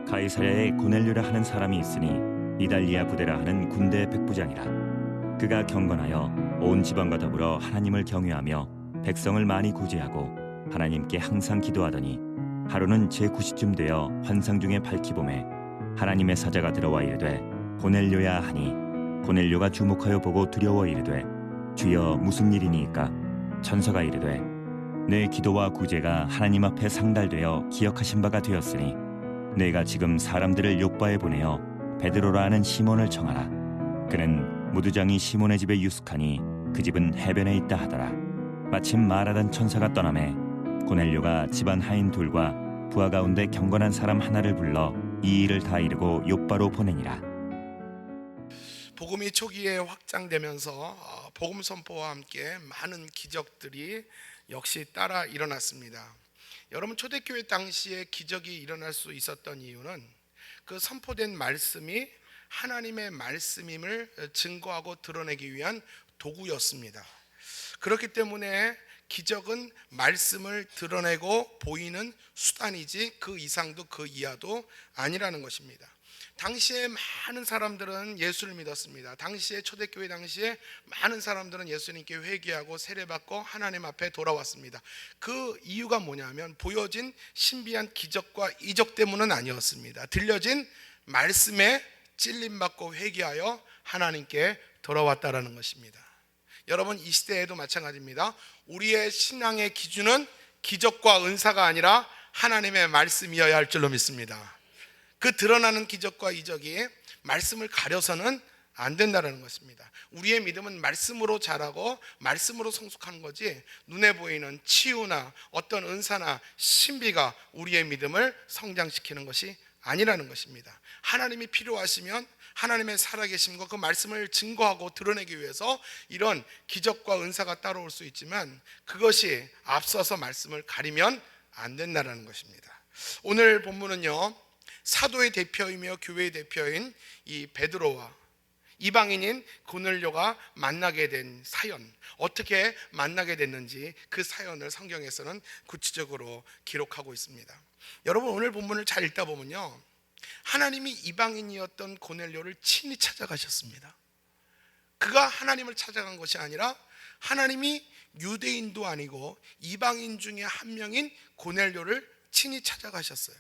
가이사랴에 고넬료라 하는 사람이 있으니 이달리아 부대라 하는 군대 백부장이라. 그가 경건하여 온 지방과 더불어 하나님을 경외하며 백성을 많이 구제하고 하나님께 항상 기도하더니 하루는 제9시쯤 되어 환상 중에 밝히 보매 하나님의 사자가 들어와 이르되 고넬료야 하니 고넬료가 주목하여 보고 두려워 이르되 주여 무슨 일이니이까. 천사가 이르되 내 기도와 구제가 하나님 앞에 상달되어 기억하신 바가 되었으니 내가 지금 사람들을 요바에 보내어 베드로라 하는 시몬을 청하라. 그는 무두장이 시몬의 집에 유숙하니 그 집은 해변에 있다 하더라. 마침 말하던 천사가 떠나매 고넬료가 집안 하인 둘과 부하 가운데 경건한 사람 하나를 불러 이 일을 다 이루고 요바로 보내니라. 복음이 초기에 확장되면서 복음 선포와 함께 많은 기적들이 역시 따라 일어났습니다. 여러분, 초대교회 당시에 기적이 일어날 수 있었던 이유는 그 선포된 말씀이 하나님의 말씀임을 증거하고 드러내기 위한 도구였습니다. 그렇기 때문에 기적은 말씀을 드러내고 보이는 수단이지 그 이상도 그 이하도 아니라는 것입니다. 당시에 많은 사람들은 예수를 믿었습니다. 당시에 초대교회 당시에 많은 사람들은 예수님께 회개하고 세례받고 하나님 앞에 돌아왔습니다. 그 이유가 뭐냐면 보여진 신비한 기적과 이적 때문은 아니었습니다. 들려진 말씀에 찔림받고 회개하여 하나님께 돌아왔다라는 것입니다. 여러분, 이 시대에도 마찬가지입니다. 우리의 신앙의 기준은 기적과 은사가 아니라 하나님의 말씀이어야 할 줄로 믿습니다. 그 드러나는 기적과 이적이 말씀을 가려서는 안 된다는 것입니다. 우리의 믿음은 말씀으로 자라고 말씀으로 성숙하는 거지 눈에 보이는 치유나 어떤 은사나 신비가 우리의 믿음을 성장시키는 것이 아니라는 것입니다. 하나님이 필요하시면 하나님의 살아계심과 그 말씀을 증거하고 드러내기 위해서 이런 기적과 은사가 따라올 수 있지만 그것이 앞서서 말씀을 가리면 안 된다는 것입니다. 오늘 본문은요, 사도의 대표이며 교회의 대표인 이 베드로와 이방인인 고넬료가 만나게 된 사연, 어떻게 만나게 됐는지 그 사연을 성경에서는 구체적으로 기록하고 있습니다. 여러분, 오늘 본문을 잘 읽다 보면요, 하나님이 이방인이었던 고넬료를 친히 찾아가셨습니다. 그가 하나님을 찾아간 것이 아니라 하나님이 유대인도 아니고 이방인 중에 한 명인 고넬료를 친히 찾아가셨어요.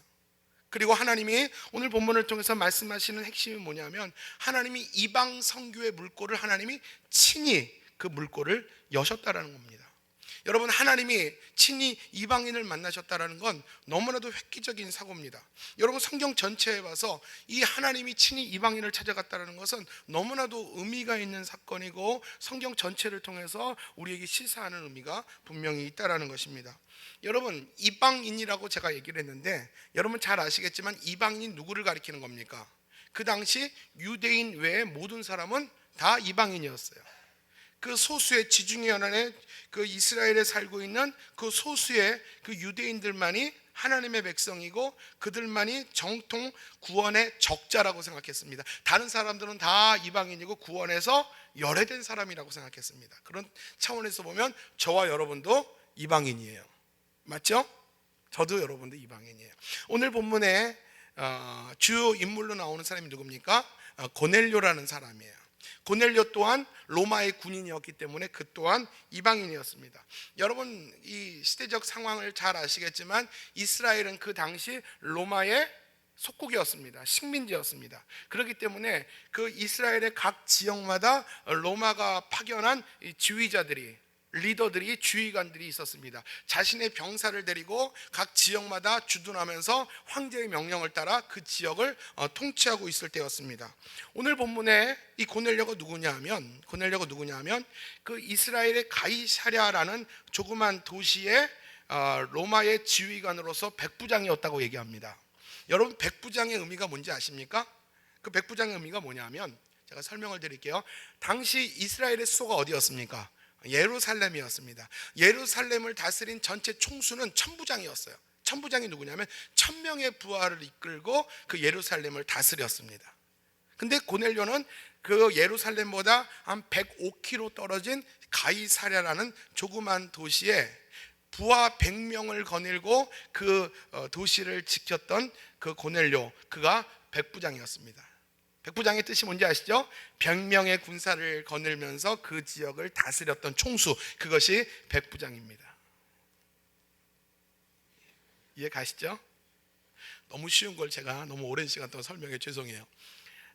그리고 하나님이 오늘 본문을 통해서 말씀하시는 핵심이 뭐냐면 하나님이 이방 선교의 물꼬를 하나님이 친히 그 물꼬를 여셨다라는 겁니다. 여러분, 하나님이 친히 이방인을 만나셨다라는 건 너무나도 획기적인 사고입니다. 여러분, 성경 전체에 봐서 이 하나님이 친히 이방인을 찾아갔다는 것은 너무나도 의미가 있는 사건이고 성경 전체를 통해서 우리에게 시사하는 의미가 분명히 있다라는 것입니다. 여러분, 이방인이라고 제가 얘기를 했는데 여러분 잘 아시겠지만 이방인 누구를 가리키는 겁니까? 그 당시 유대인 외의 모든 사람은 다 이방인이었어요. 그 소수의 지중해 연안에 그 이스라엘에 살고 있는 그 소수의 그 유대인들만이 하나님의 백성이고 그들만이 정통 구원의 적자라고 생각했습니다. 다른 사람들은 다 이방인이고 구원에서 열애된 사람이라고 생각했습니다. 그런 차원에서 보면 저와 여러분도 이방인이에요. 맞죠? 저도 여러분도 이방인이에요. 오늘 본문에 주요 인물로 나오는 사람이 누굽니까? 고넬료라는 사람이에요. 고넬료 또한 로마의 군인이었기 때문에 그 또한 이방인이었습니다. 여러분, 이 시대적 상황을 잘 아시겠지만 이스라엘은 그 당시 로마의 속국이었습니다. 식민지였습니다. 그렇기 때문에 그 이스라엘의 각 지역마다 로마가 파견한 지휘자들이, 리더들이, 주의관들이 있었습니다. 자신의 병사를 데리고 각 지역마다 주둔하면서 황제의 명령을 따라 그 지역을 통치하고 있을 때였습니다. 오늘 본문에 이 고넬료가 누구냐면 그 이스라엘의 가이사랴라는 조그만 도시의 로마의 지휘관으로서 백부장이었다고 얘기합니다. 여러분, 백부장의 의미가 뭔지 아십니까? 그 백부장의 의미가 뭐냐면 제가 설명을 드릴게요. 당시 이스라엘의 수도가 어디였습니까? 예루살렘이었습니다. 예루살렘을 다스린 전체 총수는 천부장이었어요. 천부장이 누구냐면 1000명의 부하를 이끌고 그 예루살렘을 다스렸습니다. 근데 고넬료는 그 예루살렘보다 한 105km 떨어진 가이사랴라는 조그만 도시에 부하 100명을 거닐고 그 도시를 지켰던 그 고넬료, 그가 백부장이었습니다. 백부장의 뜻이 뭔지 아시죠? 100명의 군사를 거닐면서 그 지역을 다스렸던 총수, 그것이 백부장입니다. 이해 가시죠? 너무 쉬운 걸 제가 너무 오랜 시간 동안 설명해 죄송해요.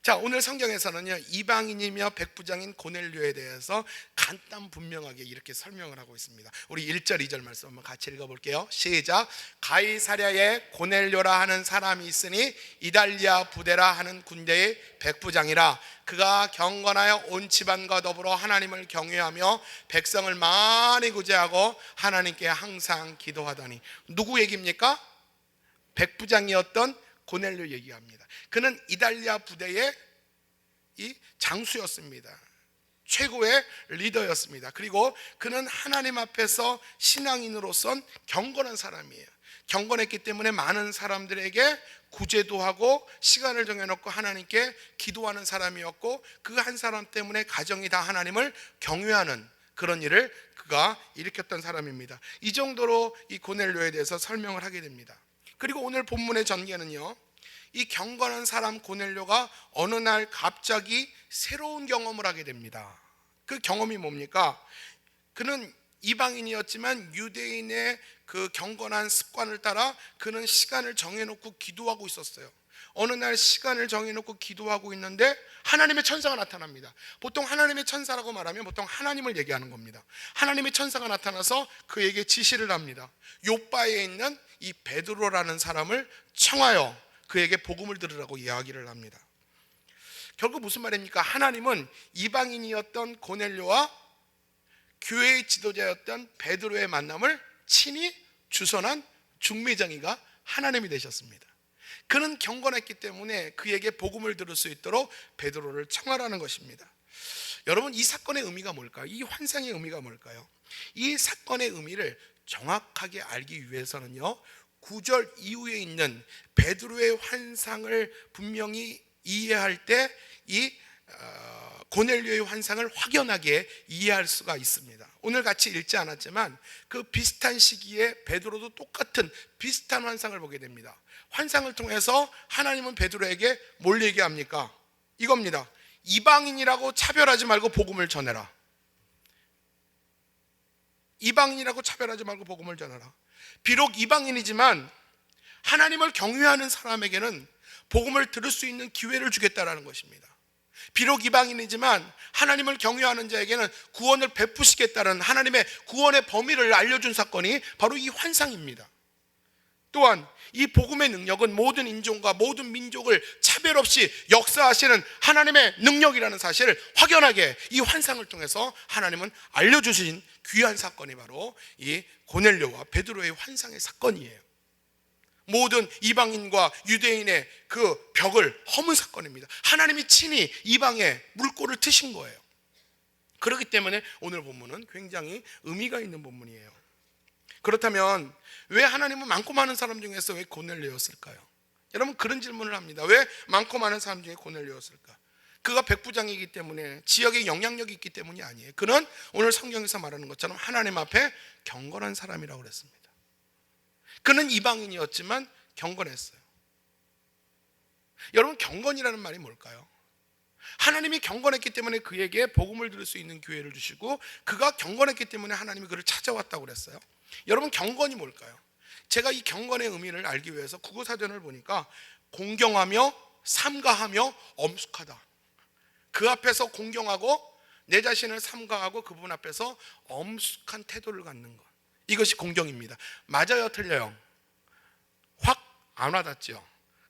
자, 오늘 성경에서는요, 이방인이며 백부장인 고넬료에 대해서 간단분명하게 이렇게 설명을 하고 있습니다. 우리 1절 2절 말씀 한번 같이 읽어볼게요. 시작. 가이사랴에 고넬료라 하는 사람이 있으니 이달리아 부데라 하는 군대의 백부장이라. 그가 경건하여 온 집안과 더불어 하나님을 경외하며 백성을 많이 구제하고 하나님께 항상 기도하더니. 누구 얘기입니까? 백부장이었던 고넬료 얘기합니다. 그는 이달리아 부대의 이 장수였습니다. 최고의 리더였습니다. 그리고 그는 하나님 앞에서 신앙인으로선 경건한 사람이에요. 경건했기 때문에 많은 사람들에게 구제도 하고 시간을 정해놓고 하나님께 기도하는 사람이었고, 그 한 사람 때문에 가정이 다 하나님을 경외하는 그런 일을 그가 일으켰던 사람입니다. 이 정도로 이 고넬료에 대해서 설명을 하게 됩니다. 그리고 오늘 본문의 전개는요, 이 경건한 사람 고넬료가 어느 날 갑자기 새로운 경험을 하게 됩니다. 그 경험이 뭡니까? 그는 이방인이었지만 유대인의 그 경건한 습관을 따라 그는 시간을 정해놓고 기도하고 있었어요. 어느 날 시간을 정해놓고 기도하고 있는데 하나님의 천사가 나타납니다. 보통 하나님의 천사라고 말하면 보통 하나님을 얘기하는 겁니다. 하나님의 천사가 나타나서 그에게 지시를 합니다. 요바에 있는 이 베드로라는 사람을 청하여 그에게 복음을 들으라고 이야기를 합니다. 결국 무슨 말입니까? 하나님은 이방인이었던 고넬료와 교회의 지도자였던 베드로의 만남을 친히 주선한 중매장이가 하나님이 되셨습니다. 그는 경건했기 때문에 그에게 복음을 들을 수 있도록 베드로를 청하라는 것입니다. 여러분, 이 사건의 의미가 뭘까요? 이 환상의 의미가 뭘까요? 이 사건의 의미를 정확하게 알기 위해서는요, 9절 이후에 있는 베드로의 환상을 분명히 이해할 때 이 고넬료의 환상을 확연하게 이해할 수가 있습니다. 오늘 같이 읽지 않았지만 그 비슷한 시기에 베드로도 똑같은 비슷한 환상을 보게 됩니다. 환상을 통해서 하나님은 베드로에게 뭘 얘기합니까? 이겁니다. 이방인이라고 차별하지 말고 복음을 전해라. 이방인이라고 차별하지 말고 복음을 전해라. 비록 이방인이지만 하나님을 경외하는 사람에게는 복음을 들을 수 있는 기회를 주겠다라는 것입니다. 비록 이방인이지만 하나님을 경외하는 자에게는 구원을 베푸시겠다는 하나님의 구원의 범위를 알려준 사건이 바로 이 환상입니다. 또한 이 복음의 능력은 모든 인종과 모든 민족을 차별 없이 역사하시는 하나님의 능력이라는 사실을 확연하게 이 환상을 통해서 하나님은 알려주신 귀한 사건이 바로 이 고넬료와 베드로의 환상의 사건이에요. 모든 이방인과 유대인의 그 벽을 허문 사건입니다. 하나님이 친히 이방에 물꼬를 트신 거예요. 그렇기 때문에 오늘 본문은 굉장히 의미가 있는 본문이에요. 그렇다면 왜 하나님은 많고 많은 사람 중에서 왜 고넬료였을까요? 여러분, 그런 질문을 합니다. 왜 많고 많은 사람 중에 고넬료였을까? 그가 백부장이기 때문에, 지역에 영향력이 있기 때문이 아니에요. 그는 오늘 성경에서 말하는 것처럼 하나님 앞에 경건한 사람이라고 그랬습니다. 그는 이방인이었지만 경건했어요. 여러분, 경건이라는 말이 뭘까요? 하나님이 경건했기 때문에 그에게 복음을 들을 수 있는 기회를 주시고, 그가 경건했기 때문에 하나님이 그를 찾아왔다고 그랬어요. 여러분, 경건이 뭘까요? 제가 이 경건의 의미를 알기 위해서 국어사전을 보니까 공경하며 삼가하며 엄숙하다, 그 앞에서 공경하고 내 자신을 삼가하고 그분 앞에서 엄숙한 태도를 갖는 것, 이것이 공경입니다. 맞아요, 틀려요? 확 안 와닿죠?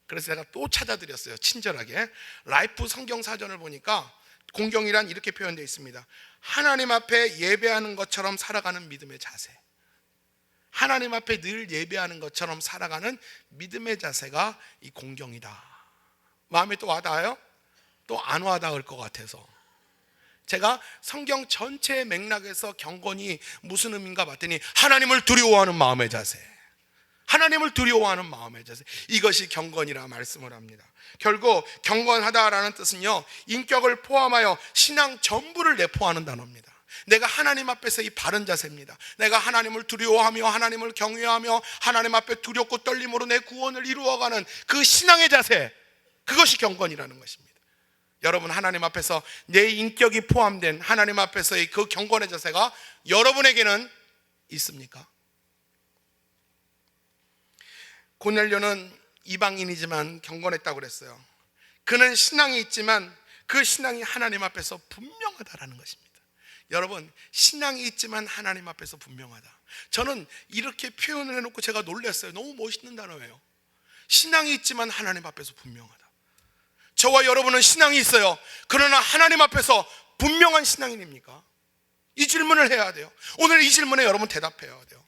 그래서 제가 또 찾아드렸어요. 친절하게 라이프 성경 사전을 보니까 공경이란 이렇게 표현되어 있습니다. 하나님 앞에 예배하는 것처럼 살아가는 믿음의 자세. 하나님 앞에 늘 예배하는 것처럼 살아가는 믿음의 자세가 이 공경이다. 마음에 또 와닿아요? 또 안 와닿을 것 같아서 제가 성경 전체의 맥락에서 경건이 무슨 의미인가 봤더니 하나님을 두려워하는 마음의 자세, 하나님을 두려워하는 마음의 자세, 이것이 경건이라 말씀을 합니다. 결국 경건하다라는 뜻은요, 인격을 포함하여 신앙 전부를 내포하는 단어입니다. 내가 하나님 앞에서 이 바른 자세입니다. 내가 하나님을 두려워하며 하나님을 경외하며 하나님 앞에 두렵고 떨림으로 내 구원을 이루어가는 그 신앙의 자세, 그것이 경건이라는 것입니다. 여러분, 하나님 앞에서 내 인격이 포함된 하나님 앞에서의 그 경건의 자세가 여러분에게는 있습니까? 고넬료는 이방인이지만 경건했다고 그랬어요. 그는 신앙이 있지만 그 신앙이 하나님 앞에서 분명하다라는 것입니다. 여러분, 신앙이 있지만 하나님 앞에서 분명하다. 저는 이렇게 표현을 해놓고 제가 놀랐어요. 너무 멋있는 단어예요. 신앙이 있지만 하나님 앞에서 분명하다. 저와 여러분은 신앙이 있어요. 그러나 하나님 앞에서 분명한 신앙인입니까? 이 질문을 해야 돼요. 오늘 이 질문에 여러분 대답해야 돼요.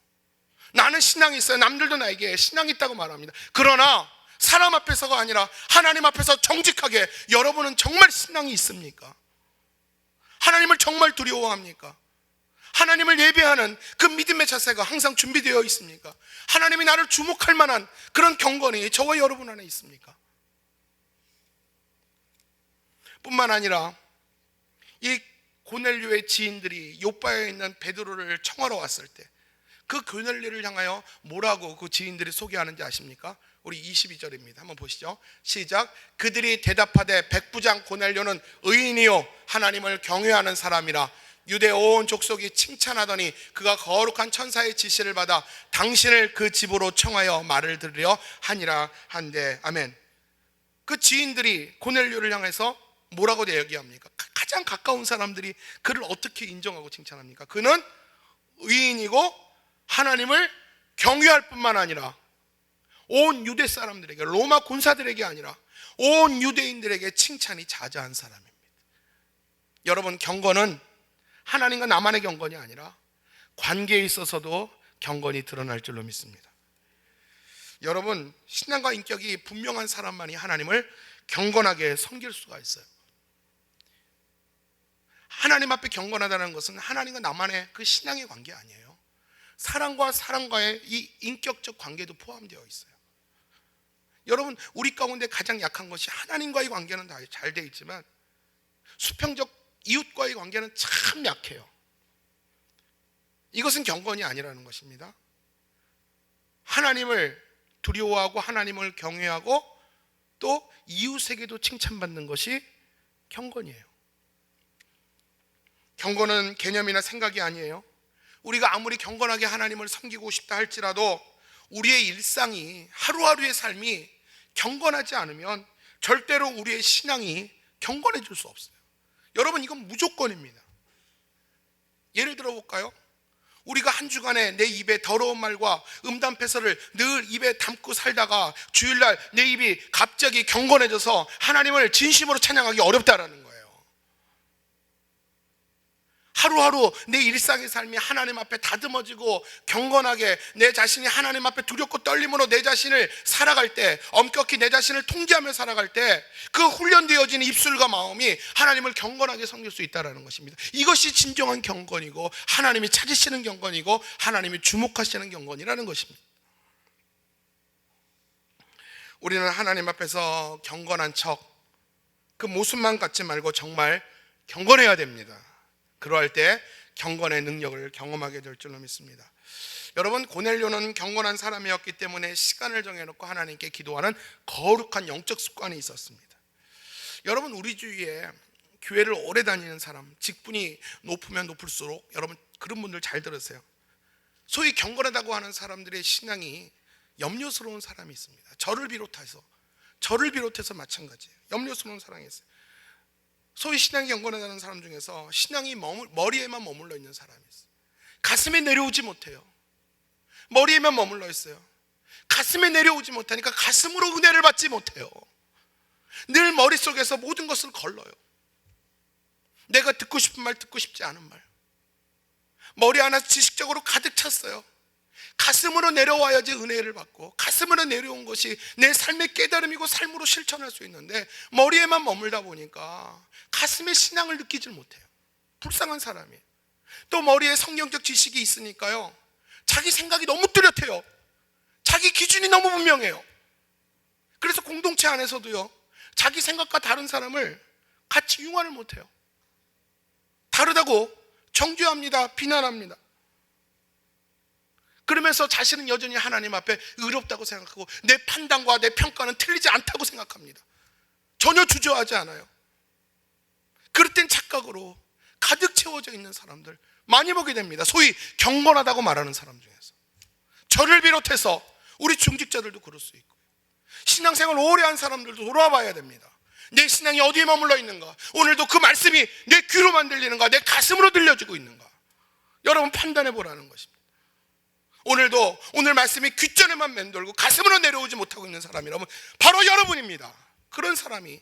나는 신앙이 있어요. 남들도 나에게 신앙이 있다고 말합니다. 그러나 사람 앞에서가 아니라 하나님 앞에서 정직하게 여러분은 정말 신앙이 있습니까? 하나님을 정말 두려워합니까? 하나님을 예배하는 그 믿음의 자세가 항상 준비되어 있습니까? 하나님이 나를 주목할 만한 그런 경건이 저와 여러분 안에 있습니까? 뿐만 아니라 이 고넬료의 지인들이 요바에 있는 베드로를 청하러 왔을 때 그 고넬료를 향하여 뭐라고 그 지인들이 소개하는지 아십니까? 우리 22절입니다. 한번 보시죠. 시작. 그들이 대답하되 백부장 고넬료는 의인이요 하나님을 경외하는 사람이라 유대 온 족속이 칭찬하더니 그가 거룩한 천사의 지시를 받아 당신을 그 집으로 청하여 말을 들으려 하니라 한데. 아멘. 그 지인들이 고넬료를 향해서 뭐라고 얘기합니까? 가장 가까운 사람들이 그를 어떻게 인정하고 칭찬합니까? 그는 의인이고 하나님을 경외할 뿐만 아니라 온 유대 사람들에게, 로마 군사들에게 아니라 온 유대인들에게 칭찬이 자자한 사람입니다. 여러분, 경건은 하나님과 나만의 경건이 아니라 관계에 있어서도 경건이 드러날 줄로 믿습니다. 여러분, 신앙과 인격이 분명한 사람만이 하나님을 경건하게 섬길 수가 있어요. 하나님 앞에 경건하다는 것은 하나님과 나만의 그 신앙의 관계 아니에요. 사람과 사람과의 이 인격적 관계도 포함되어 있어요. 여러분, 우리 가운데 가장 약한 것이 하나님과의 관계는 다 잘 되어 있지만 수평적 이웃과의 관계는 참 약해요. 이것은 경건이 아니라는 것입니다. 하나님을 두려워하고 하나님을 경외하고 또 이웃에게도 칭찬받는 것이 경건이에요. 경건은 개념이나 생각이 아니에요. 우리가 아무리 경건하게 하나님을 섬기고 싶다 할지라도 우리의 일상이, 하루하루의 삶이 경건하지 않으면 절대로 우리의 신앙이 경건해질 수 없어요. 여러분, 이건 무조건입니다. 예를 들어 볼까요? 우리가 한 주간에 내 입에 더러운 말과 음담패설을 늘 입에 담고 살다가 주일날 내 입이 갑자기 경건해져서 하나님을 진심으로 찬양하기 어렵다라는 거예요. 하루하루 내 일상의 삶이 하나님 앞에 다듬어지고 경건하게 내 자신이 하나님 앞에 두렵고 떨림으로 내 자신을 살아갈 때, 엄격히 내 자신을 통제하며 살아갈 때 그 훈련되어진 입술과 마음이 하나님을 경건하게 섬길 수 있다는 것입니다. 이것이 진정한 경건이고 하나님이 찾으시는 경건이고 하나님이 주목하시는 경건이라는 것입니다. 우리는 하나님 앞에서 경건한 척, 그 모습만 갖지 말고 정말 경건해야 됩니다. 그러할 때 경건의 능력을 경험하게 될 줄로 믿습니다. 여러분, 고넬료는 경건한 사람이었기 때문에 시간을 정해놓고 하나님께 기도하는 거룩한 영적 습관이 있었습니다. 여러분, 우리 주위에 교회를 오래 다니는 사람, 직분이 높으면 높을수록 여러분 그런 분들 잘 들으세요. 소위 경건하다고 하는 사람들의 신앙이 염려스러운 사람이 있습니다. 저를 비롯해서 마찬가지예요. 염려스러운 사람이 있어요. 소위 신앙이 경건하다는 사람 중에서 신앙이 머리에만 머물러 있는 사람이 있어요. 가슴에 내려오지 못해요. 머리에만 머물러 있어요. 가슴에 내려오지 못하니까 가슴으로 은혜를 받지 못해요. 늘 머릿속에서 모든 것을 걸러요. 내가 듣고 싶은 말, 듣고 싶지 않은 말, 머리 하나 지식적으로 가득 찼어요. 가슴으로 내려와야지 은혜를 받고 가슴으로 내려온 것이 내 삶의 깨달음이고 삶으로 실천할 수 있는데 머리에만 머물다 보니까 가슴의 신앙을 느끼질 못해요. 불쌍한 사람이에요. 또 머리에 성경적 지식이 있으니까요, 자기 생각이 너무 뚜렷해요. 자기 기준이 너무 분명해요. 그래서 공동체 안에서도요, 자기 생각과 다른 사람을 같이 융화를 못해요. 다르다고 정죄합니다. 비난합니다. 그러면서 자신은 여전히 하나님 앞에 의롭다고 생각하고 내 판단과 내 평가는 틀리지 않다고 생각합니다. 전혀 주저하지 않아요. 그럴 땐 착각으로 가득 채워져 있는 사람들 많이 보게 됩니다. 소위 경건하다고 말하는 사람 중에서. 저를 비롯해서 우리 중직자들도 그럴 수 있고, 신앙생활 오래 한 사람들도 돌아와 봐야 됩니다. 내 신앙이 어디에 머물러 있는가? 오늘도 그 말씀이 내 귀로만 들리는가? 내 가슴으로 들려지고 있는가? 여러분 판단해 보라는 것입니다. 오늘도 오늘 말씀이 귓전에만 맴돌고 가슴으로 내려오지 못하고 있는 사람이라면 바로 여러분입니다. 그런 사람이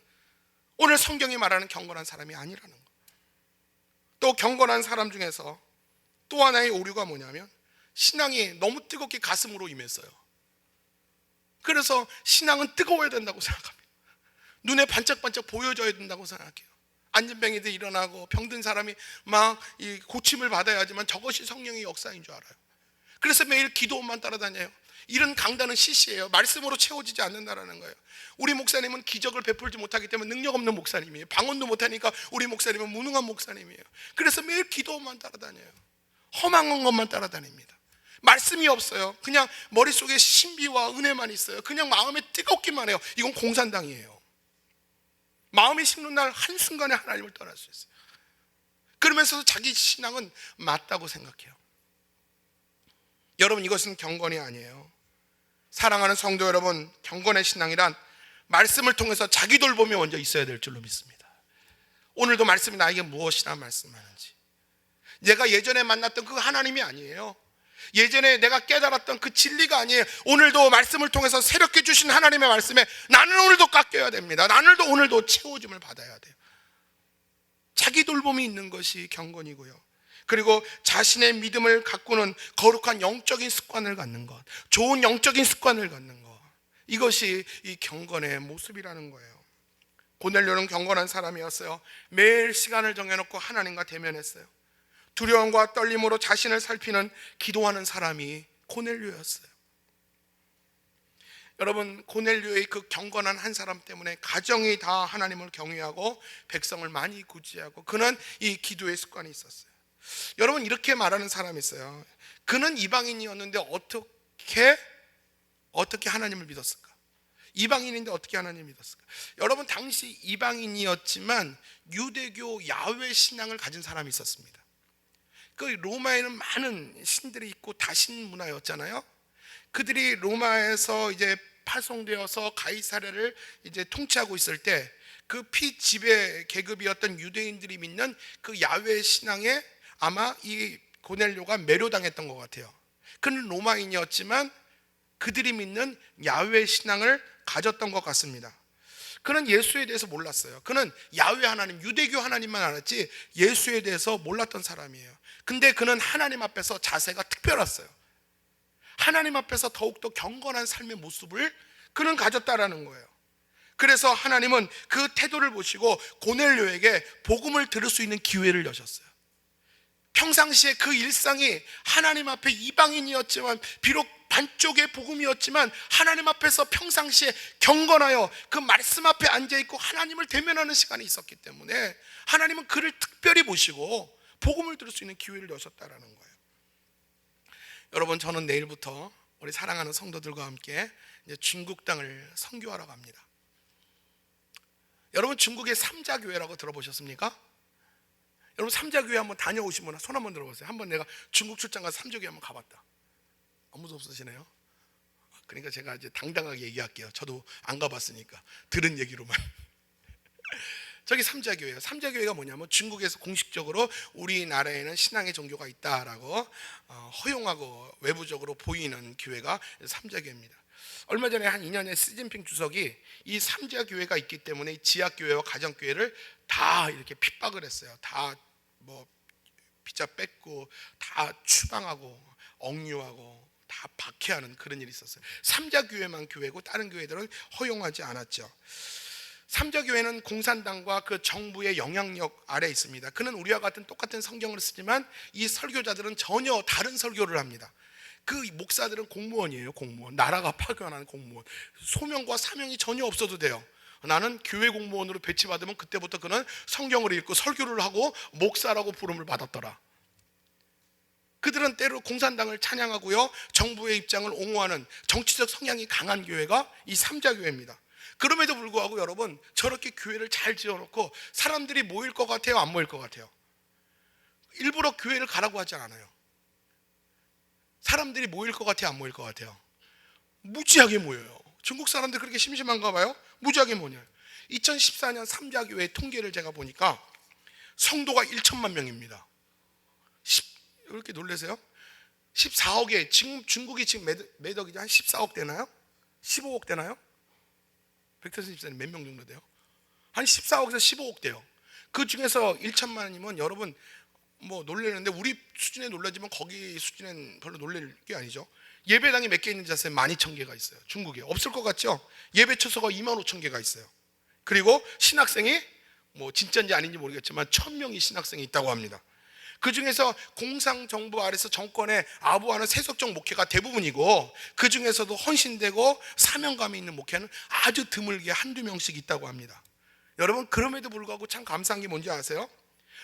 오늘 성경이 말하는 경건한 사람이 아니라는 것. 또 경건한 사람 중에서 또 하나의 오류가 뭐냐면 신앙이 너무 뜨겁게 가슴으로 임했어요. 그래서 신앙은 뜨거워야 된다고 생각합니다. 눈에 반짝반짝 보여져야 된다고 생각해요. 안진뱅이들 일어나고 병든 사람이 막 이 고침을 받아야 하지만 저것이 성령의 역사인 줄 알아요. 그래서 매일 기도만 따라다녀요. 이런 강단은 시시해요. 말씀으로 채워지지 않는다라는 거예요. 우리 목사님은 기적을 베풀지 못하기 때문에 능력 없는 목사님이에요. 방언도 못하니까 우리 목사님은 무능한 목사님이에요. 그래서 매일 기도만 따라다녀요. 험한 것만 따라다닙니다. 말씀이 없어요. 그냥 머릿속에 신비와 은혜만 있어요. 그냥 마음에 뜨겁기만 해요. 이건 공산당이에요. 마음이 식는 날 한순간에 하나님을 떠날 수 있어요. 그러면서 자기 신앙은 맞다고 생각해요. 여러분, 이것은 경건이 아니에요. 사랑하는 성도 여러분, 경건의 신앙이란 말씀을 통해서 자기 돌봄이 먼저 있어야 될 줄로 믿습니다. 오늘도 말씀이 나에게 무엇이나 말씀하는지, 내가 예전에 만났던 그 하나님이 아니에요. 예전에 내가 깨달았던 그 진리가 아니에요. 오늘도 말씀을 통해서 새롭게 주신 하나님의 말씀에 나는 오늘도 깎여야 됩니다. 나는 오늘도 채워줌을 받아야 돼요. 자기 돌봄이 있는 것이 경건이고요. 그리고 자신의 믿음을 가꾸는 거룩한 영적인 습관을 갖는 것, 좋은 영적인 습관을 갖는 것, 이것이 이 경건의 모습이라는 거예요. 고넬료는 경건한 사람이었어요. 매일 시간을 정해놓고 하나님과 대면했어요. 두려움과 떨림으로 자신을 살피는 기도하는 사람이 고넬료였어요. 여러분, 고넬료의 그 경건한 한 사람 때문에 가정이 다 하나님을 경외하고 백성을 많이 구제하고, 그는 이 기도의 습관이 있었어요. 여러분, 이렇게 말하는 사람이 있어요. 그는 이방인이었는데 어떻게 하나님을 믿었을까? 이방인인데 어떻게 하나님을 믿었을까? 여러분, 당시 이방인이었지만 유대교 야훼 신앙을 가진 사람이 있었습니다. 그 로마에는 많은 신들이 있고 다신 문화였잖아요. 그들이 로마에서 이제 파송되어서 가이사랴를 이제 통치하고 있을 때 그 피지배 계급이었던 유대인들이 믿는 그 야훼 신앙에 아마 이 고넬료가 매료당했던 것 같아요. 그는 로마인이었지만 그들이 믿는 야훼 신앙을 가졌던 것 같습니다. 그는 예수에 대해서 몰랐어요. 그는 야훼 하나님, 유대교 하나님만 알았지 예수에 대해서 몰랐던 사람이에요. 근데 그는 하나님 앞에서 자세가 특별했어요. 하나님 앞에서 더욱더 경건한 삶의 모습을 그는 가졌다라는 거예요. 그래서 하나님은 그 태도를 보시고 고넬료에게 복음을 들을 수 있는 기회를 여셨어요. 평상시에 그 일상이 하나님 앞에 이방인이었지만, 비록 반쪽의 복음이었지만 하나님 앞에서 평상시에 경건하여 그 말씀 앞에 앉아있고 하나님을 대면하는 시간이 있었기 때문에 하나님은 그를 특별히 보시고 복음을 들을 수 있는 기회를 여셨다라는 거예요. 여러분, 저는 내일부터 우리 사랑하는 성도들과 함께 이제 중국 땅을 선교하러 갑니다. 여러분, 중국의 삼자교회라고 들어보셨습니까? 여러분, 삼자교회 한번 다녀오신 분 손 한번 들어보세요. 한번 내가 중국 출장 가서 삼자교회 한번 가봤다. 아무도 없으시네요. 그러니까 제가 이제 당당하게 얘기할게요. 저도 안 가봤으니까 들은 얘기로만. 저기 삼자교회예요. 삼자교회가 뭐냐면 중국에서 공식적으로 우리나라에는 신앙의 종교가 있다라고 허용하고 외부적으로 보이는 교회가 삼자교회입니다. 얼마 전에 한 2년에 시진핑 주석이 이 삼자교회가 있기 때문에 지하교회와 가정교회를 다 이렇게 핍박을 했어요. 다 뭐 비자 뺏고 다 추방하고 억류하고 다 박해하는 그런 일이 있었어요. 삼자교회만 교회고 다른 교회들은 허용하지 않았죠. 삼자교회는 공산당과 그 정부의 영향력 아래 있습니다. 그는 우리와 같은 똑같은 성경을 쓰지만 이 설교자들은 전혀 다른 설교를 합니다. 그 목사들은 공무원이에요. 공무원. 나라가 파견하는 공무원. 소명과 사명이 전혀 없어도 돼요. 나는 교회 공무원으로 배치받으면 그때부터 그는 성경을 읽고 설교를 하고 목사라고 부름을 받았더라. 그들은 때로 공산당을 찬양하고요, 정부의 입장을 옹호하는 정치적 성향이 강한 교회가 이 삼자교회입니다. 그럼에도 불구하고 여러분, 저렇게 교회를 잘 지어놓고 사람들이 모일 것 같아요, 안 모일 것 같아요? 일부러 교회를 가라고 하지 않아요. 사람들이 모일 것 같아요, 안 모일 것 같아요? 무지하게 모여요. 중국 사람들 그렇게 심심한가 봐요? 무지하게 모여요. 2014년 삼자교회 통계를 제가 보니까 성도가 1천만 명입니다. 왜 이렇게 놀라세요? 14억에, 지금 중국이 지금 몇 억이죠? 한 14억 되나요? 15억 되나요? 백태선 집사님 몇 명 정도 돼요? 한 14억에서 15억 돼요. 그 중에서 1천만이면 여러분 뭐 놀라는데, 우리 수준에 놀라지만 거기 수준엔 별로 놀랄 게 아니죠. 예배당이 몇 개 있는지 아세요? 12,000개가 있어요. 중국에 없을 것 같죠? 예배 처소가 25,000개가 있어요. 그리고 신학생이 뭐 진짜인지 아닌지 모르겠지만 1,000명이 신학생이 있다고 합니다. 그 중에서 공산정부 아래서 정권에 아부하는 세속적 목회가 대부분이고, 그 중에서도 헌신되고 사명감이 있는 목회는 아주 드물게 한두 명씩 있다고 합니다. 여러분, 그럼에도 불구하고 참 감사한 게 뭔지 아세요?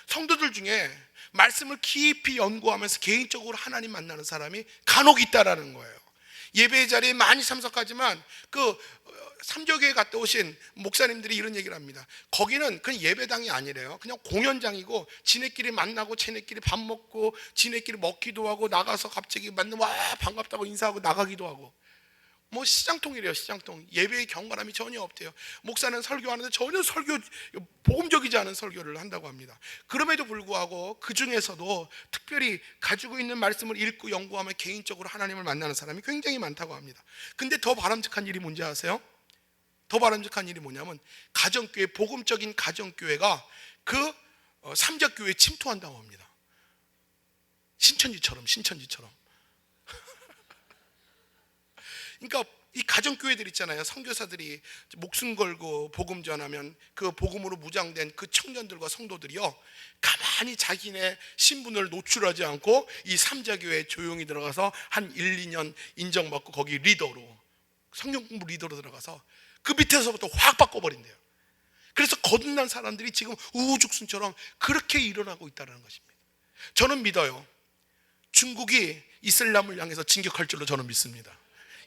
성도들 중에 말씀을 깊이 연구하면서 개인적으로 하나님 만나는 사람이 간혹 있다라는 거예요. 예배 자리에 많이 참석하지만 삼조교회 갔다 오신 목사님들이 이런 얘기를 합니다. 거기는 그냥 예배당이 아니래요. 그냥 공연장이고, 지네끼리 만나고 지네끼리 밥 먹고 지네끼리 먹기도 하고, 나가서 갑자기 만나면 와 반갑다고 인사하고 나가기도 하고, 뭐 시장통이래요. 시장통. 예배의 경건함이 전혀 없대요. 목사는 설교하는데 전혀 복음적이지 않은 설교를 한다고 합니다. 그럼에도 불구하고 그 중에서도 특별히 가지고 있는 말씀을 읽고 연구하며 개인적으로 하나님을 만나는 사람이 굉장히 많다고 합니다. 근데 더 바람직한 일이 뭔지 아세요? 더 바람직한 일이 뭐냐면, 가정교회, 복음적인 가정교회가 삼자교회에 침투한다고 합니다. 신천지처럼. 그러니까 이 가정교회들 있잖아요. 선교사들이 목숨 걸고 복음 전하면 그 복음으로 무장된 그 청년들과 성도들이요, 가만히 자기네 신분을 노출하지 않고 이 삼자교회에 조용히 들어가서 한 1, 2년 인정받고 거기 리더로, 성경 공부 리더로 들어가서 그 밑에서부터 확 바꿔버린대요. 그래서 거듭난 사람들이 지금 우후죽순처럼 그렇게 일어나고 있다는 것입니다. 저는 믿어요. 중국이 이슬람을 향해서 진격할 줄로 저는 믿습니다.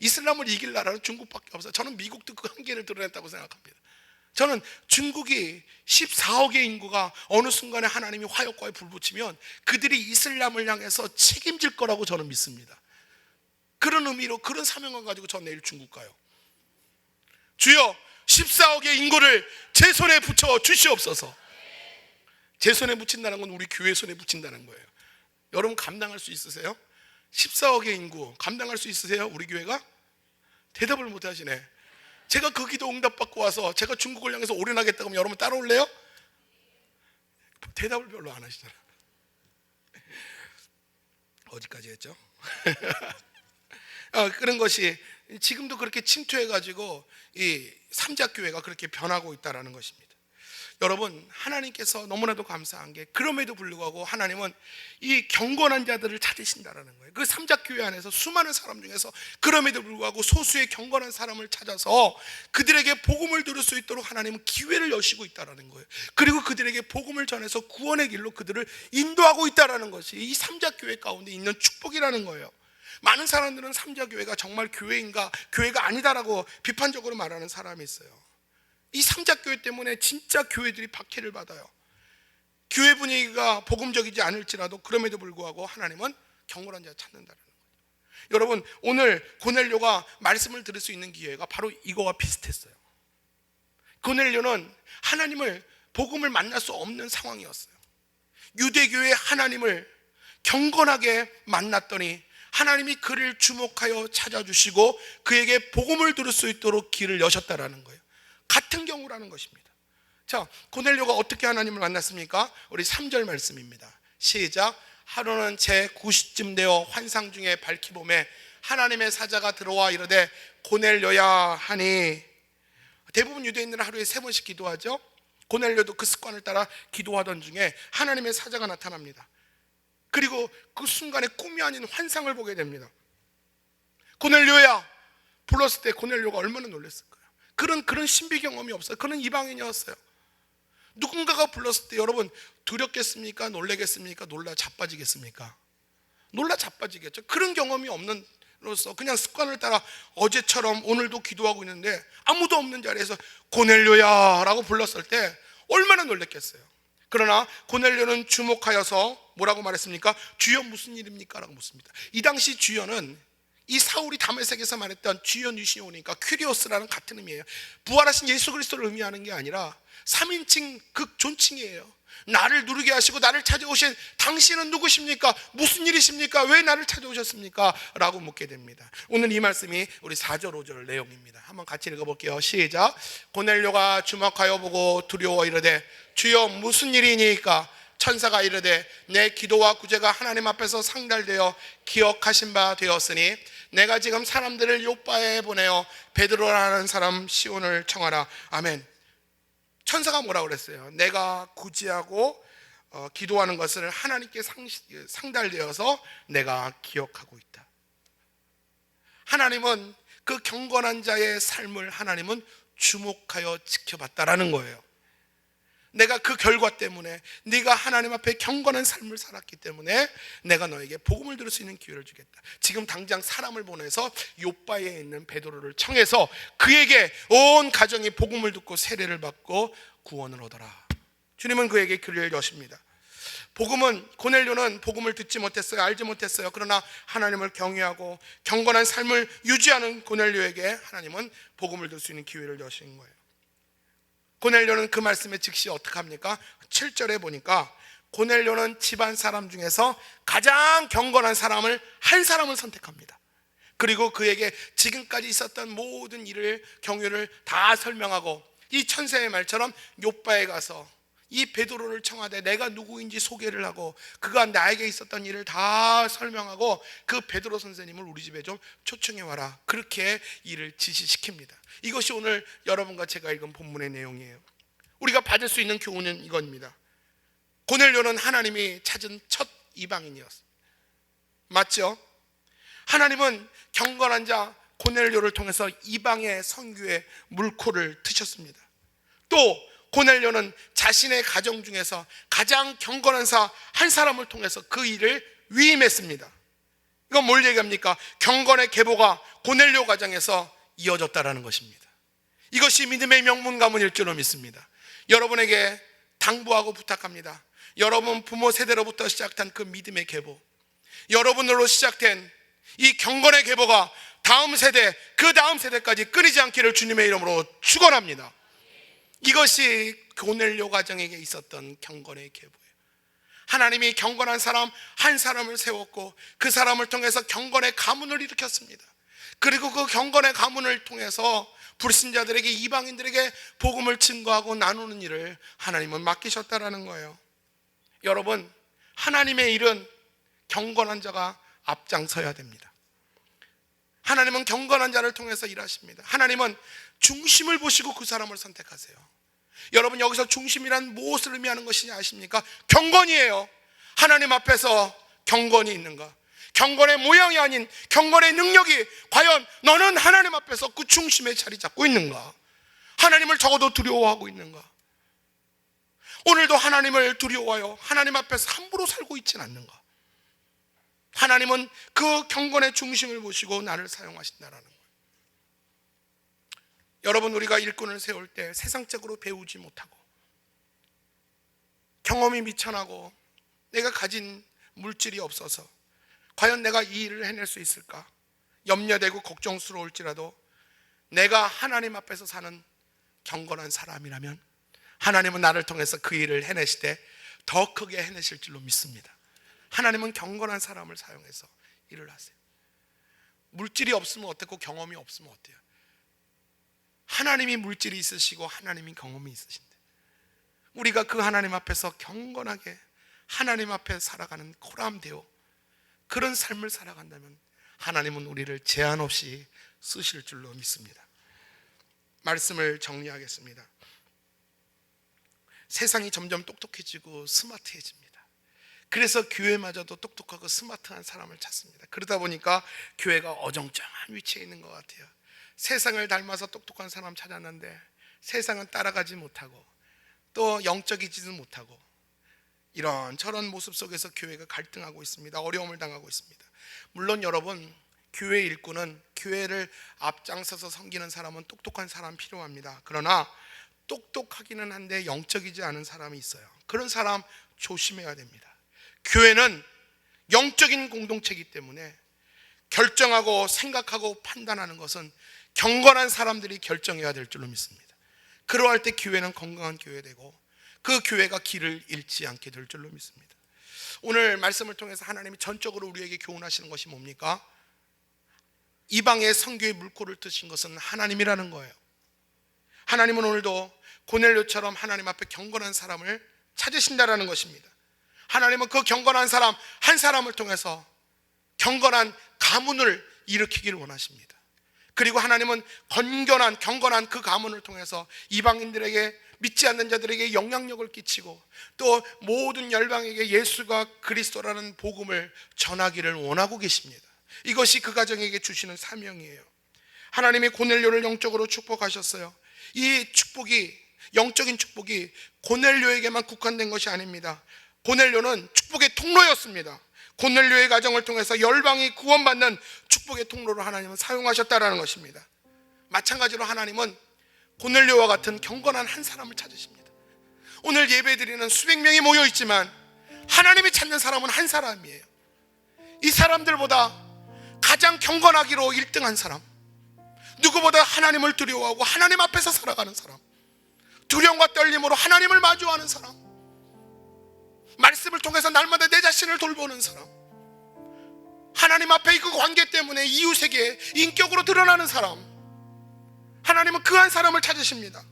이슬람을 이길 나라는 중국밖에 없어요. 저는 미국도 그 한계를 드러냈다고 생각합니다. 저는 중국이 14억의 인구가 어느 순간에 하나님이 화역과에 불 붙이면 그들이 이슬람을 향해서 책임질 거라고 저는 믿습니다. 그런 의미로, 그런 사명을 가지고 저 내일 중국 가요. 주여, 14억의 인구를 제 손에 붙여 주시옵소서. 제 손에 붙인다는 건 우리 교회 손에 붙인다는 거예요. 여러분 감당할 수 있으세요? 14억의 인구 감당할 수 있으세요? 우리 교회가? 대답을 못 하시네. 제가 그 기도 응답받고 와서 제가 중국을 향해서 올인하겠다고 하면 여러분 따라올래요? 대답을 별로 안 하시잖아요. 어디까지 했죠? 그런 것이 지금도 그렇게 침투해가지고 이 삼자교회가 그렇게 변하고 있다는 것입니다. 여러분, 하나님께서 너무나도 감사한 게, 그럼에도 불구하고 하나님은 이 경건한 자들을 찾으신다는 거예요. 그 삼자교회 안에서 수많은 사람 중에서 그럼에도 불구하고 소수의 경건한 사람을 찾아서 그들에게 복음을 들을 수 있도록 하나님은 기회를 여시고 있다는 거예요. 그리고 그들에게 복음을 전해서 구원의 길로 그들을 인도하고 있다는 것이 이 삼자교회 가운데 있는 축복이라는 거예요. 많은 사람들은 삼자교회가 정말 교회인가, 교회가 아니다라고 비판적으로 말하는 사람이 있어요. 이 삼자교회 때문에 진짜 교회들이 박해를 받아요. 교회 분위기가 복음적이지 않을지라도 그럼에도 불구하고 하나님은 경건한 자를 찾는다는 거예요. 여러분, 오늘 고넬료가 말씀을 들을 수 있는 기회가 바로 이거와 비슷했어요. 고넬료는 하나님을, 복음을 만날 수 없는 상황이었어요. 유대교의 하나님을 경건하게 만났더니 하나님이 그를 주목하여 찾아주시고 그에게 복음을 들을 수 있도록 길을 여셨다라는 거예요. 같은 경우라는 것입니다. 자, 고넬료가 어떻게 하나님을 만났습니까? 우리 3절 말씀입니다. 시작. 하루는 제 9시쯤 되어 환상 중에 밝히 봄에 하나님의 사자가 들어와 이르되 고넬료야 하니, 대부분 유대인들은 하루에 3번씩 기도하죠. 고넬료도 그 습관을 따라 기도하던 중에 하나님의 사자가 나타납니다. 그리고 그 순간에 꿈이 아닌 환상을 보게 됩니다. 고넬료야 불렀을 때 고넬료가 얼마나 놀랐을 거예요. 그런 신비 경험이 없어요. 그는 이방인이었어요. 누군가가 불렀을 때 여러분 두렵겠습니까? 놀라겠습니까? 놀라 자빠지겠습니까? 놀라 자빠지겠죠. 그런 경험이 없는 로서 그냥 습관을 따라 어제처럼 오늘도 기도하고 있는데 아무도 없는 자리에서 고넬료야 라고 불렀을 때 얼마나 놀랬겠어요. 그러나 고넬료는 주목하여서 뭐라고 말했습니까? 주여 무슨 일입니까? 라고 묻습니다. 이 당시 주여는 이 사울이 다메섹에서 말했던 주여 니시오니까 큐리오스라는 같은 의미예요. 부활하신 예수 그리스도를 의미하는 게 아니라 3인칭 극존칭이에요. 나를 누르게 하시고 나를 찾아오신 당신은 누구십니까? 무슨 일이십니까? 왜 나를 찾아오셨습니까? 라고 묻게 됩니다. 오늘 이 말씀이 우리 4절 5절 내용입니다. 한번 같이 읽어볼게요. 시작. 고넬료가 주목하여 보고 두려워 이르되 주여 무슨 일이니까? 천사가 이르되 내 기도와 구제가 하나님 앞에서 상달되어 기억하신 바 되었으니 내가 지금 사람들을 요바에 보내어 베드로라는 사람 시온을 청하라. 아멘. 천사가 뭐라고 그랬어요? 내가 구제하고 기도하는 것을 하나님께 상달되어서 내가 기억하고 있다. 하나님은 그 경건한 자의 삶을 하나님은 주목하여 지켜봤다라는 거예요. 내가 그 결과 때문에 네가 하나님 앞에 경건한 삶을 살았기 때문에 내가 너에게 복음을 들을 수 있는 기회를 주겠다. 지금 당장 사람을 보내서 요바에 있는 베드로를 청해서 그에게 온 가정이 복음을 듣고 세례를 받고 구원을 얻어라. 주님은 그에게 길을 여십니다. 복음은 고넬료는 복음을 듣지 못했어요. 알지 못했어요. 그러나 하나님을 경외하고 경건한 삶을 유지하는 고넬료에게 하나님은 복음을 들을 수 있는 기회를 여신 거예요. 고넬료는 그 말씀에 즉시 어떻게 합니까? 7절에 보니까 고넬료는 집안 사람 중에서 가장 경건한 사람을 한 사람을 선택합니다. 그리고 그에게 지금까지 있었던 모든 일을 경유를 다 설명하고 이 천사의 말처럼 요바에 가서 이 베드로를 청하되 내가 누구인지 소개를 하고 그가 나에게 있었던 일을 다 설명하고 그 베드로 선생님을 우리 집에 좀 초청해 와라. 그렇게 일을 지시시킵니다. 이것이 오늘 여러분과 제가 읽은 본문의 내용이에요. 우리가 받을 수 있는 교훈은 이겁니다. 고넬료는 하나님이 찾은 첫 이방인이었습니다. 맞죠? 하나님은 경건한 자 고넬료를 통해서 이방의 선교의 물꼬를 트셨습니다. 또 고넬료는 자신의 가정 중에서 가장 경건한 사 한 사람을 통해서 그 일을 위임했습니다. 이건 뭘 얘기합니까? 경건의 계보가 고넬료 가정에서 이어졌다라는 것입니다. 이것이 믿음의 명문 가문일 줄로 믿습니다. 여러분에게 당부하고 부탁합니다. 여러분 부모 세대로부터 시작한 그 믿음의 계보, 여러분으로 시작된 이 경건의 계보가 다음 세대, 그 다음 세대까지 끊이지 않기를 주님의 이름으로 축원합니다. 이것이 고넬료 가정에게 있었던 경건의 계보예요. 하나님이 경건한 사람 한 사람을 세웠고 그 사람을 통해서 경건의 가문을 일으켰습니다. 그리고 그 경건의 가문을 통해서 불신자들에게, 이방인들에게 복음을 증거하고 나누는 일을 하나님은 맡기셨다라는 거예요. 여러분, 하나님의 일은 경건한 자가 앞장서야 됩니다. 하나님은 경건한 자를 통해서 일하십니다. 하나님은 중심을 보시고 그 사람을 선택하세요. 여러분, 여기서 중심이란 무엇을 의미하는 것이냐 아십니까? 경건이에요. 하나님 앞에서 경건이 있는가? 경건의 모양이 아닌 경건의 능력이 과연 너는 하나님 앞에서 그 중심에 자리 잡고 있는가? 하나님을 적어도 두려워하고 있는가? 오늘도 하나님을 두려워하여 하나님 앞에서 함부로 살고 있지는 않는가? 하나님은 그 경건의 중심을 보시고 나를 사용하신다라는 거예요. 여러분, 우리가 일꾼을 세울 때 세상적으로 배우지 못하고 경험이 미천하고 내가 가진 물질이 없어서 과연 내가 이 일을 해낼 수 있을까 염려되고 걱정스러울지라도 내가 하나님 앞에서 사는 경건한 사람이라면 하나님은 나를 통해서 그 일을 해내실 때 더 크게 해내실 줄로 믿습니다. 하나님은 경건한 사람을 사용해서 일을 하세요. 물질이 없으면 어떻고 경험이 없으면 어때요? 하나님이 물질이 있으시고 하나님이 경험이 있으신데 우리가 그 하나님 앞에서 경건하게 하나님 앞에 살아가는 코람데오 그런 삶을 살아간다면 하나님은 우리를 제한 없이 쓰실 줄로 믿습니다. 말씀을 정리하겠습니다. 세상이 점점 똑똑해지고 스마트해집니다. 그래서 교회마저도 똑똑하고 스마트한 사람을 찾습니다. 그러다 보니까 교회가 어정쩡한 위치에 있는 것 같아요. 세상을 닮아서 똑똑한 사람 찾았는데 세상은 따라가지 못하고 또 영적이지도 못하고 이런 저런 모습 속에서 교회가 갈등하고 있습니다. 어려움을 당하고 있습니다. 물론 여러분, 교회 일꾼은 교회를 앞장서서 섬기는 사람은 똑똑한 사람 필요합니다. 그러나 똑똑하기는 한데 영적이지 않은 사람이 있어요. 그런 사람 조심해야 됩니다. 교회는 영적인 공동체이기 때문에 결정하고 생각하고 판단하는 것은 경건한 사람들이 결정해야 될 줄로 믿습니다. 그러할 때 교회는 건강한 교회 되고 그 교회가 길을 잃지 않게 될 줄로 믿습니다. 오늘 말씀을 통해서 하나님이 전적으로 우리에게 교훈하시는 것이 뭡니까? 이방의 선교의 물꼬를 트신 것은 하나님이라는 거예요. 하나님은 오늘도 고넬료처럼 하나님 앞에 경건한 사람을 찾으신다라는 것입니다. 하나님은 그 경건한 사람 한 사람을 통해서 경건한 가문을 일으키기를 원하십니다. 그리고 하나님은 경건한 그 가문을 통해서 이방인들에게, 믿지 않는 자들에게 영향력을 끼치고 또 모든 열방에게 예수가 그리스도라는 복음을 전하기를 원하고 계십니다. 이것이 그 가정에게 주시는 사명이에요. 하나님이 고넬료를 영적으로 축복하셨어요. 이 축복이, 영적인 축복이 고넬료에게만 국한된 것이 아닙니다. 고넬료는 축복의 통로였습니다. 고넬료의 가정을 통해서 열방이 구원받는 축복의 통로로 하나님은 사용하셨다라는 것입니다. 마찬가지로 하나님은 고넬료와 같은 경건한 한 사람을 찾으십니다. 오늘 예배드리는 수백 명이 모여 있지만 하나님이 찾는 사람은 한 사람이에요. 이 사람들보다 가장 경건하기로 1등한 사람, 누구보다 하나님을 두려워하고 하나님 앞에서 살아가는 사람, 두려움과 떨림으로 하나님을 마주하는 사람, 말씀을 통해서 날마다 내 자신을 돌보는 사람, 하나님 앞에 그 관계 때문에 이웃에게 인격으로 드러나는 사람, 하나님은 그 한 사람을 찾으십니다.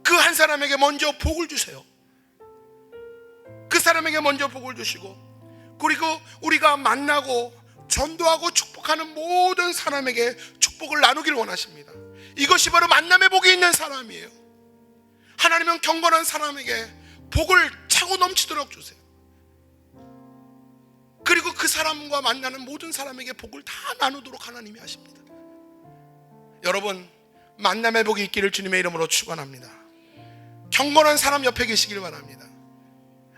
그 한 사람에게 먼저 복을 주세요. 그 사람에게 먼저 복을 주시고, 그리고 우리가 만나고 전도하고 축복하는 모든 사람에게 축복을 나누기를 원하십니다. 이것이 바로 만남의 복이 있는 사람이에요. 하나님은 경건한 사람에게 복을 차고 넘치도록 주세요. 그리고 그 사람과 만나는 모든 사람에게 복을 다 나누도록 하나님이 하십니다. 여러분, 만남의 복이 있기를 주님의 이름으로 축원합니다. 경건한 사람 옆에 계시길 바랍니다.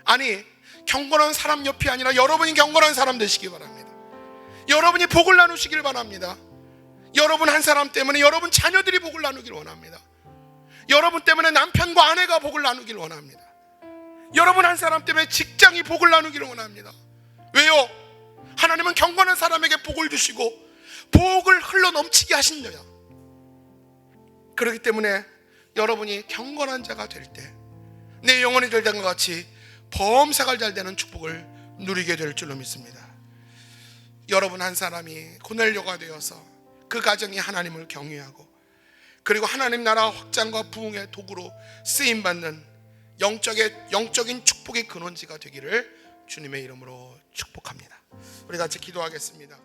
아니, 경건한 사람 옆이 아니라 여러분이 경건한 사람 되시길 바랍니다. 여러분이 복을 나누시길 바랍니다. 여러분 한 사람 때문에 여러분 자녀들이 복을 나누길 원합니다. 여러분 때문에 남편과 아내가 복을 나누길 원합니다. 여러분 한 사람 때문에 직장이 복을 나누기를 원합니다. 왜요? 하나님은 경건한 사람에게 복을 주시고 복을 흘러 넘치게 하신대요. 그렇기 때문에 여러분이 경건한 자가 될 때 내 영혼이 될 것 같이 범사가 잘 되는 축복을 누리게 될 줄로 믿습니다. 여러분 한 사람이 고넬료가 되어서 그 가정이 하나님을 경외하고 그리고 하나님 나라 확장과 부흥의 도구로 쓰임받는 영적인 축복의 근원지가 되기를 주님의 이름으로 축복합니다. 우리 같이 기도하겠습니다.